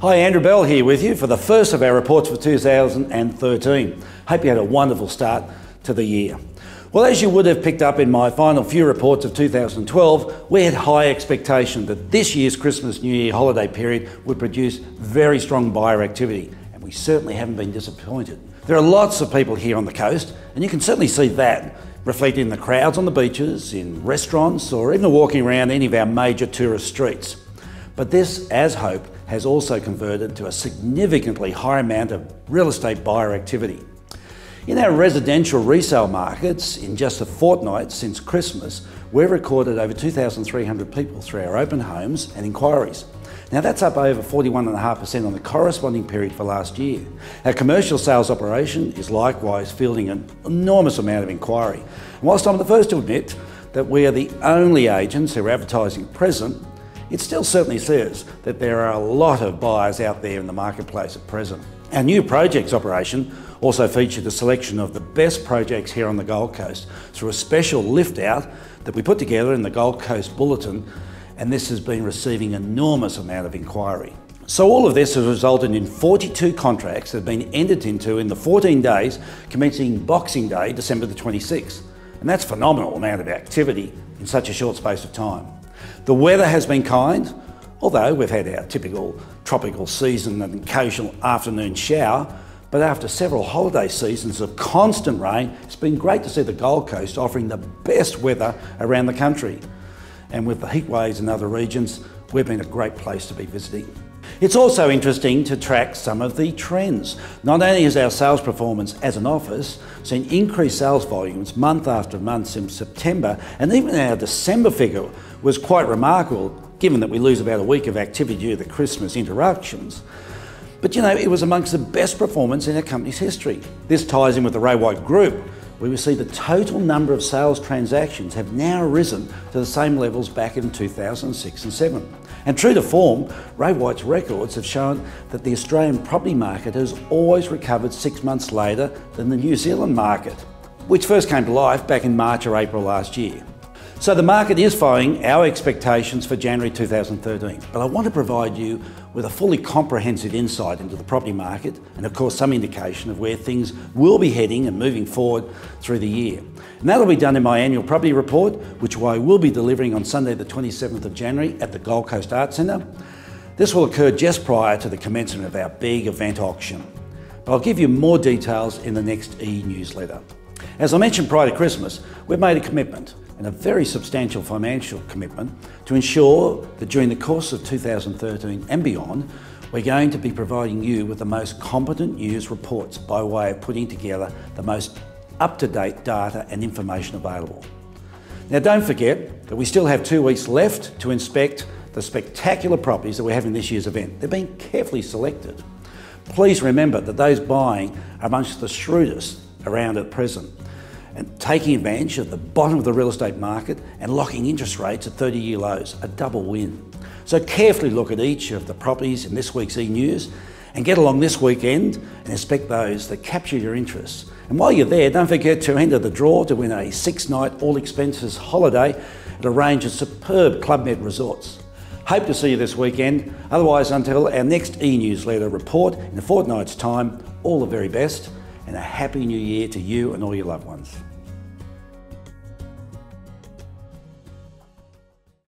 Hi, Andrew Bell here with you for the first of our reports for 2013. Hope you had a wonderful start to the year. Well, as you would have picked up in my final few reports of 2012, we had high expectation that this year's Christmas New Year holiday period would produce very strong buyer activity, and we certainly haven't been disappointed. There are lots of people here on the coast, and you can certainly see that reflected in the crowds on the beaches, in restaurants, or even walking around any of our major tourist streets. But this, as hoped, has also converted to a significantly higher amount of real estate buyer activity. In our residential resale markets, in just a fortnight since Christmas, we've recorded over 2,300 people through our open homes and inquiries. Now that's up over 41.5% on the corresponding period for last year. Our commercial sales operation is likewise fielding an enormous amount of inquiry. And whilst I'm the first to admit that we are the only agents who are advertising at present, it still certainly says that there are a lot of buyers out there in the marketplace at present. Our new projects operation also featured a selection of the best projects here on the Gold Coast through a special lift out that we put together in the Gold Coast Bulletin, and this has been receiving an enormous amount of inquiry. So all of this has resulted in 42 contracts that have been entered into in the 14 days commencing Boxing Day, December the 26th. And that's a phenomenal amount of activity in such a short space of time. The weather has been kind, although we've had our typical tropical season and occasional afternoon shower, but after several holiday seasons of constant rain, it's been great to see the Gold Coast offering the best weather around the country. And with the heat waves in other regions, we've been a great place to be visiting. It's also interesting to track some of the trends. Not only has our sales performance as an office seen increased sales volumes month after month since September, and even our December figure was quite remarkable given that we lose about a week of activity due to the Christmas interruptions. But you know, it was amongst the best performance in our company's history. This ties in with the Ray White Group, where we see the total number of sales transactions have now risen to the same levels back in 2006 and 7. And true to form, Ray White's records have shown that the Australian property market has always recovered 6 months later than the New Zealand market, which first came to life back in March or April last year. So the market is following our expectations for January 2013, but I want to provide you with a fully comprehensive insight into the property market and of course some indication of where things will be heading and moving forward through the year. And that'll be done in my annual property report, which I will be delivering on Sunday the 27th of January at the Gold Coast Arts Centre. This will occur just prior to the commencement of our big event auction, but I'll give you more details in the next e-newsletter. As I mentioned prior to Christmas, we've made a commitment, and a very substantial financial commitment, to ensure that during the course of 2013 and beyond, we're going to be providing you with the most competent news reports by way of putting together the most up-to-date data and information available. Now don't forget that we still have 2 weeks left to inspect the spectacular properties that we're having this year's event. They're being carefully selected. Please remember that those buying are amongst the shrewdest around at present, and taking advantage of the bottom of the real estate market and locking interest rates at 30-year lows, a double win. So carefully look at each of the properties in this week's e-news and get along this weekend and inspect those that capture your interest. And while you're there, don't forget to enter the draw to win a 6-night all-expenses holiday at a range of superb Club Med resorts. Hope to see you this weekend. Otherwise, until our next e-newsletter report in a fortnight's time, all the very best, and a happy new year to you and all your loved ones.